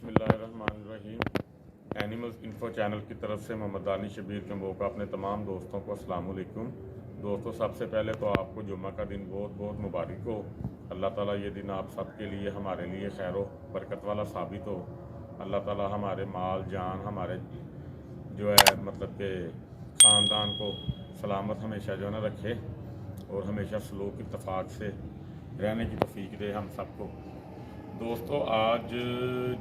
बिस्मिल्लाहिर्रहमानिर्रहीम। Animals info channel की तरफ से मोहम्मद दानिश शबीर कम्बो का अपने तमाम दोस्तों को अस्सलाम वालेकुम। दोस्तों, सबसे पहले तो आपको जुम्मा का दिन बहुत बहुत मुबारक हो। अल्लाह ताला ये दिन आप सब के लिए हमारे लिए खैर बरकत वाला साबित हो। अल्लाह ताला हमारे माल जान हमारे जो है मतलब के ख़ानदान को सलामत हमेशा जो है ना रखे और हमेशा सलूक इत्तफाक से रहने की तौफीक दे हम सबको। दोस्तों, आज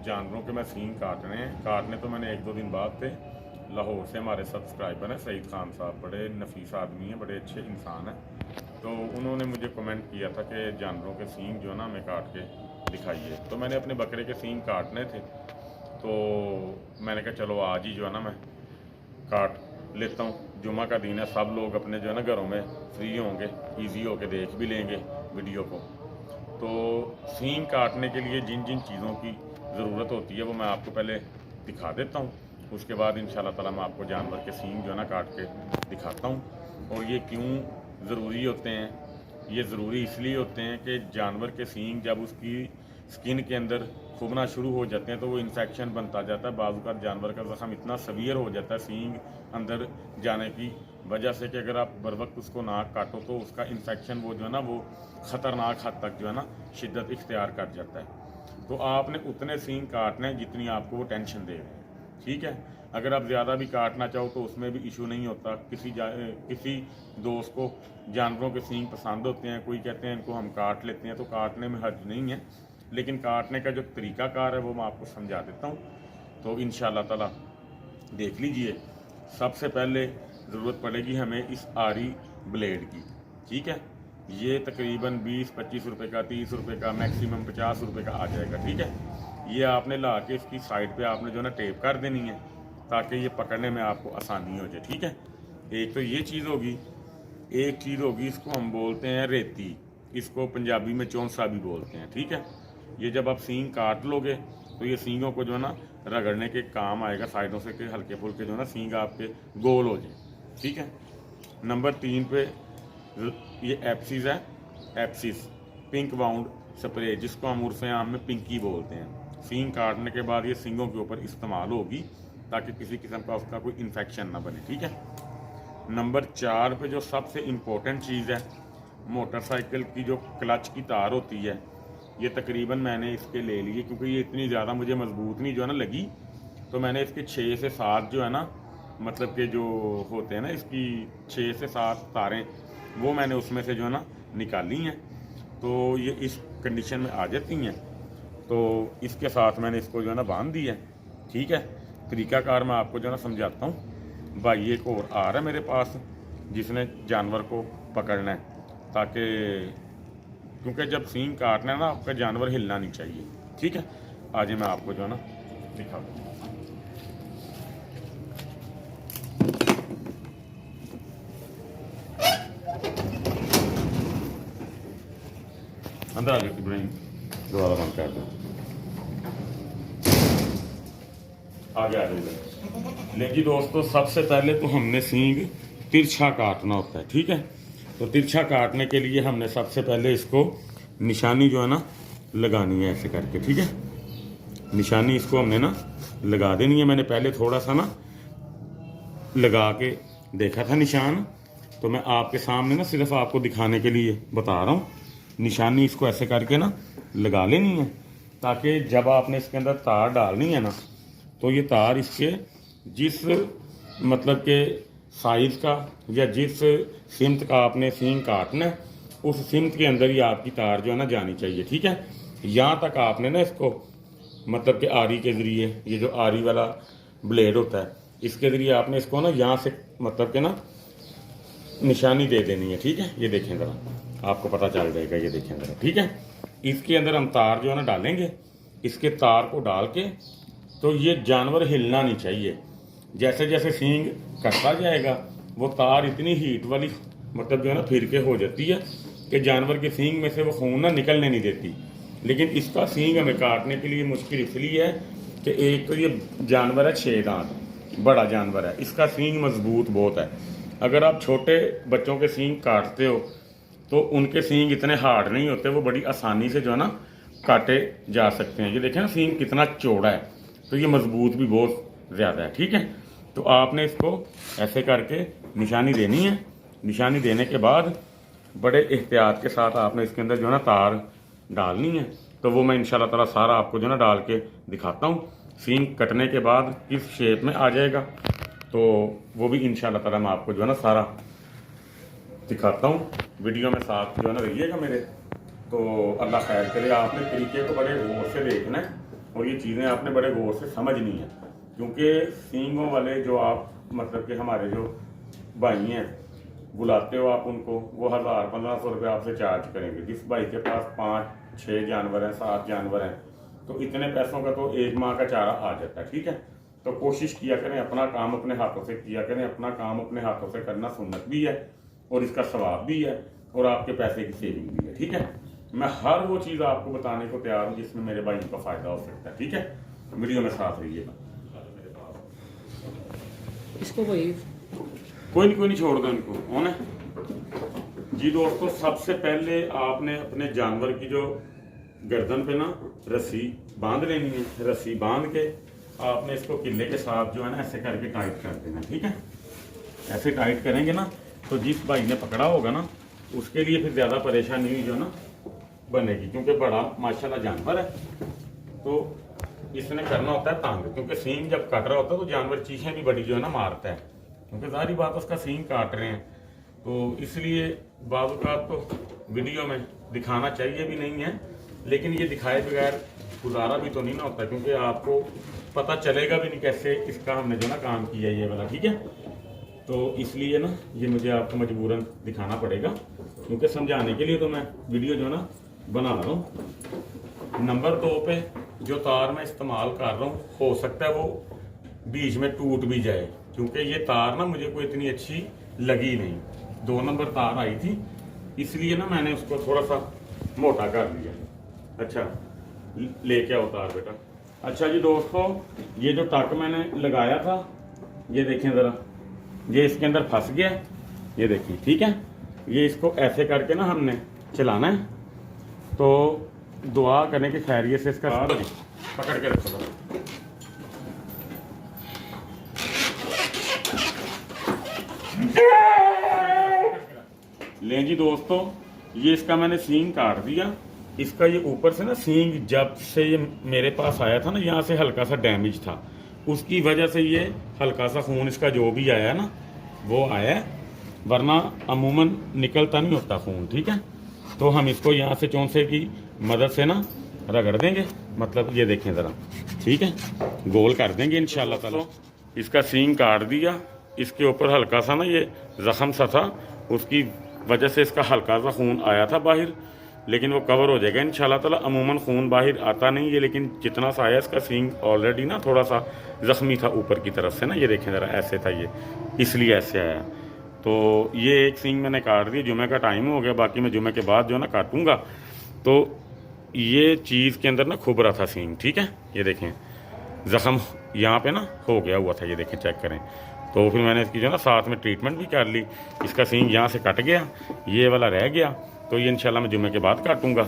जानवरों के मैं सींग काटने तो मैंने 1-2 दिन बाद थे। लाहौर से हमारे सब्सक्राइबर हैं सईद खान साहब, बड़े नफीस आदमी हैं, बड़े अच्छे इंसान हैं। तो उन्होंने मुझे कमेंट किया था कि जानवरों के सींग जो है ना हमें काट के दिखाइए। तो मैंने अपने बकरे के सींग काटने थे, तो मैंने कहा चलो आज ही जो है ना मैं काट लेता हूँ। जुम्मा का दिन है, सब लोग अपने जो है ना घरों में फ्री होंगे, ईजी होके देख भी लेंगे वीडियो को। तो सींग काटने के लिए जिन जिन चीज़ों की ज़रूरत होती है वो मैं आपको पहले दिखा देता हूँ। उसके बाद इंशाल्लाह ताला मैं आपको जानवर के सींग जो है ना काट के दिखाता हूँ। और ये क्यों ज़रूरी होते हैं, ये ज़रूरी इसलिए होते हैं कि जानवर के सींग जब उसकी स्किन के अंदर खुबना शुरू हो जाते हैं तो वो इन्फेक्शन बनता जाता है। बाज़ औक़ात जानवर का ज़ख़म इतना सवियर हो जाता है सींग अंदर जाने की वजह से कि अगर आप बर वक्त उसको ना काटो तो उसका इन्फेक्शन वो जो है ना वो ख़तरनाक हद तक जो है ना शिद्दत इख्तियार कर जाता है। तो आपने उतने सींग काटने हैं जितनी आपको वो टेंशन दे रहे हैं, ठीक है। अगर आप ज़्यादा भी काटना चाहो तो उसमें भी इशू नहीं होता। किसी दोस्त को जानवरों के सींग पसंद होते हैं, कोई कहते हैं इनको हम काट लेते हैं, तो काटने में हर्ज नहीं है। लेकिन काटने का जो तरीक़ाकार है वो मैं आपको समझा देता हूँ। तो इंशाअल्लाह ताला देख लीजिए। सबसे पहले ज़रूरत पड़ेगी हमें इस आरी ब्लेड की, ठीक है। ये तकरीबन 20-25 रुपये का, 30 रुपये का, मैक्सिमम 50 रुपये का आ जाएगा, ठीक है। ये आपने ला के इसकी साइड पे आपने जो है ना टेप कर देनी है ताकि ये पकड़ने में आपको आसानी हो जाए, ठीक है। एक तो ये चीज़ होगी। एक चीज़ होगी, इसको हम बोलते हैं रेती, इसको पंजाबी में चौंसा भी बोलते हैं, ठीक है। ये जब आप सींग काट लोगे तो ये सींगों को जो है ना रगड़ने के काम आएगा साइडों से, कि हल्के फुल्के जो है ना सींग आपके गोल हो जाए, ठीक है। नंबर 3 पे ये एप्सिस है, एप्सिस पिंक बाउंड स्प्रे, जिसको हम उर्फ़े आम में पिंकी बोलते हैं। सींग काटने के बाद ये सींगों के ऊपर इस्तेमाल होगी ताकि किसी किस्म का उसका कोई इन्फेक्शन ना बने, ठीक है। नंबर 4 पे जो सबसे इम्पोर्टेंट चीज़ है, मोटरसाइकिल की जो क्लच की तार होती है, ये तकरीबन मैंने इसके ले लिए क्योंकि ये इतनी ज़्यादा मुझे मजबूत नहीं जो है ना लगी, तो मैंने इसके 6 से 7 जो है ना मतलब कि जो होते हैं ना इसकी 6 से 7 तारें, वो मैंने उसमें से जो है ना निकाली हैं। तो ये इस कंडीशन में आ जाती हैं। तो इसके साथ मैंने इसको जो है ना बांध दी है, ठीक है। तरीक़ाकार मैं आपको जो है ना समझाता हूँ। भाई एक और आ रहा है मेरे पास जिसने जानवर को पकड़ना है, ताकि क्योंकि जब सींग काटना है ना आपका जानवर हिलना नहीं चाहिए, ठीक है। आज मैं आपको जो है ना दिखा दूँ। अंदर आ गया इब्राहिम, दोबारा बंद कर दो। आ गया लेकिन दोस्तों, सबसे पहले तो हमने सींग तिरछा काटना होता है, ठीक है। तो तिरछा काटने के लिए हमने सबसे पहले इसको निशानी जो है ना लगानी है ऐसे करके, ठीक है। निशानी इसको हमने ना लगा देनी है। मैंने पहले थोड़ा सा ना लगा के देखा था निशान, तो मैं आपके सामने ना सिर्फ आपको दिखाने के लिए बता रहा हूँ। निशानी इसको ऐसे करके ना लगा लेनी है ताकि जब आपने इसके अंदर तार डालनी है ना तो ये तार इसके जिस मतलब के साइज़ का या जिस सिमत का आपने सींग काटना है उस सिमत के अंदर ही आपकी तार जो है ना जानी चाहिए, ठीक है। यहाँ तक आपने ना इसको मतलब कि आरी के ज़रिए, ये जो आरी वाला ब्लेड होता है इसके ज़रिए आपने इसको ना यहाँ से मतलब के ना निशानी दे देनी है, ठीक है। ये देखें ज़रा, आपको पता चल जाएगा, ये देखें ज़रा, ठीक है। इसके अंदर हम तार जो है ना डालेंगे। इसके तार को डाल के तो ये जानवर हिलना नहीं चाहिए। जैसे जैसे सींग कटता जाएगा वो तार इतनी हीट वाली मतलब जो है ना फिर के हो जाती है कि जानवर के सींग में से वो खून ना निकलने नहीं देती। लेकिन इसका सींग हमें काटने के लिए मुश्किल इसलिए है कि एक तो ये जानवर है 6 दांत, बड़ा जानवर है, इसका सींग मजबूत बहुत है। अगर आप छोटे बच्चों के सींग काटते हो तो उनके सींग इतने हार्ड नहीं होते, वो बड़ी आसानी से जो है ना काटे जा सकते हैं। ये देखें ना सींग कितना चौड़ा है, तो ये मजबूत भी बहुत ज़्यादा है। ठीक है, तो आपने इसको ऐसे करके निशानी देनी है। निशानी देने के बाद बड़े एहतियात के साथ आपने इसके अंदर जो है ना तार डालनी है। तो वो मैं इंशाल्लाह ताला सारा आपको जो है ना डाल के दिखाता हूँ। सींग कटने के बाद किस शेप में आ जाएगा तो वो भी इंशाल्लाह ताला मैं आपको जो है ना सारा दिखाता हूँ। वीडियो में साथ जो है ना रहिएगा मेरे। तो अल्लाह खैर करे। आपने तरीके को बड़े गौर से देखना है और ये चीज़ें आपने बड़े गौर से समझनी है, क्योंकि सींगों वाले जो आप मतलब कि हमारे जो भाई हैं बुलाते हो आप उनको, वो 1000-1500 रुपये आपसे चार्ज करेंगे। जिस भाई के पास 5-6 जानवर हैं, 7 जानवर हैं, तो इतने पैसों का तो एक माह का चारा आ जाता है। ठीक है, तो कोशिश किया करें अपना काम अपने हाथों से किया करें। अपना काम अपने हाथों से करना सुन्नत भी है और इसका सवाब भी है और आपके पैसे की सेविंग भी है। ठीक है, मैं हर वो चीज़ आपको बताने को तैयार हूँ जिसमें मेरे भाइयों का फ़ायदा हो सकता है। ठीक है, वीडियो में साथ रहिएगा। इसको वही कोई नहीं छोड़ दो इनको। कौन है जी दोस्तों, सबसे पहले आपने अपने जानवर की जो गर्दन पे ना रस्सी बांध लेनी है। रस्सी बांध के आपने इसको किले के साथ जो है ना ऐसे करके टाइट कर देना। ठीक है, ऐसे टाइट करेंगे ना तो जिस भाई ने पकड़ा होगा ना उसके लिए फिर ज़्यादा परेशानी जो है ना बनेगी, क्योंकि बड़ा माशाल्लाह जानवर है। तो इसने करना होता है तंग, क्योंकि सींग जब कट रहा होता है तो जानवर चीखें भी बड़ी जो है ना मारता है, क्योंकि सारी बात उसका सींग काट रहे हैं। तो इसलिए बावकात तो वीडियो में दिखाना चाहिए भी नहीं है, लेकिन ये दिखाए बगैर गुजारा भी तो नहीं ना होता, क्योंकि आपको पता चलेगा भी नहीं कैसे इसका हमने जो ना काम किया ये वाला। ठीक है, तो इसलिए ना ये मुझे आपको मजबूरन दिखाना पड़ेगा, क्योंकि समझाने के लिए तो मैं वीडियो जो ना बना रहा हूँ। नंबर 2 पे जो तार मैं इस्तेमाल कर रहा हूँ हो सकता है वो बीच में टूट भी जाए, क्योंकि ये तार ना मुझे कोई इतनी अच्छी लगी नहीं। 2 नंबर तार आई थी, इसलिए ना मैंने उसको थोड़ा सा मोटा कर लिया। अच्छा, लेके आओ तार बेटा। अच्छा जी दोस्तों, ये जो टक मैंने लगाया था ये देखें ज़रा, ये इसके अंदर फंस गया। ये देखिए, ठीक है, ये इसको ऐसे करके ना हमने चलाना है। तो दुआ करने की खैरियत से इसका पकड़ के रखो। लें जी दोस्तों, ये इसका मैंने सींग काट दिया। इसका ये ऊपर से ना सींग जब से ये मेरे पास आया था ना, यहाँ से हल्का सा डैमेज था, उसकी वजह से ये हल्का सा खून इसका जो भी आया ना वो आया है, वरना अमूमन निकलता नहीं होता खून। ठीक है, तो हम इसको यहाँ से चौंसे की मदद से ना रगड़ देंगे, मतलब ये देखें ज़रा, ठीक है, गोल कर देंगे इंशाल्लाह ताला। इसका सींग काट दिया, इसके ऊपर हल्का सा ना ये ज़ख़म सा था, उसकी वजह से इसका हल्का सा खून आया था बाहर, लेकिन वो कवर हो जाएगा इंशाल्लाह ताला। अमूमन खून बाहर आता नहीं है, लेकिन जितना सा आया इसका सींग ऑलरेडी ना थोड़ा सा ज़ख्मी था ऊपर की तरफ से ना, ये देखें ज़रा, ऐसे था ये, इसलिए ऐसे आया। तो ये एक सींग मैंने काट दी। जुमे का टाइम हो गया, बाकी मैं जुमे के बाद जो है ना काटूँगा। तो ये चीज़ के अंदर ना खुब रहा था सींग। ठीक है, ये देखें ज़ख़म यहाँ पे ना हो गया हुआ था, ये देखें, चेक करें। तो फिर मैंने इसकी जो ना साथ में ट्रीटमेंट भी कर ली। इसका सींग यहाँ से कट गया, ये वाला रह गया, तो ये इंशाल्लाह मैं जुमे के बाद काटूँगा।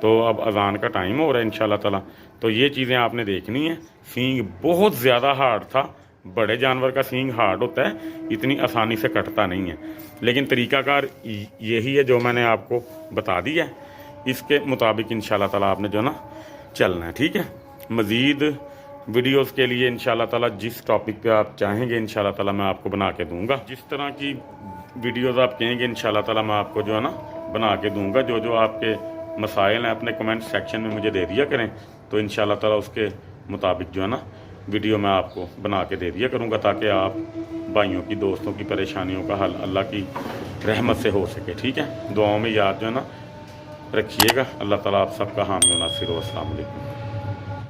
तो अब अज़ान का टाइम हो रहा है इंशाल्लाह ताला। तो ये चीज़ें आपने देखनी है। सींग बहुत ज़्यादा हार्ड था, बड़े जानवर का सींग हार्ड होता है, इतनी आसानी से कटता नहीं है, लेकिन तरीक़ाकार यही है जो मैंने आपको बता दिया है। इसके मुताबिक इंशाल्लाह ताला आपने जो ना चलना है। ठीक है, मज़ीद वीडियोस के लिए इंशाल्लाह ताला जिस टॉपिक पे आप चाहेंगे इंशाल्लाह ताला मैं आपको बना के दूंगा। जिस तरह की वीडियोस आप कहेंगे इंशाल्लाह ताला मैं आपको जो है ना बना के दूंगा। जो जो आपके मसाइल हैं अपने कमेंट सेक्शन में मुझे दे दिया करें, तो इंशाल्लाह ताला उसके मुताबिक जो है ना वीडियो मैं आपको बना के दे दिया करूँगा, ताकि आप भाइयों की, दोस्तों की परेशानियों का हल अल्लाह की रहमत से हो सके। ठीक है, दुआओं में याद जो है ना रखिएगा। अल्लाह ताला आप सबका हामी व नासिर। अस्सलाम वालेकुम।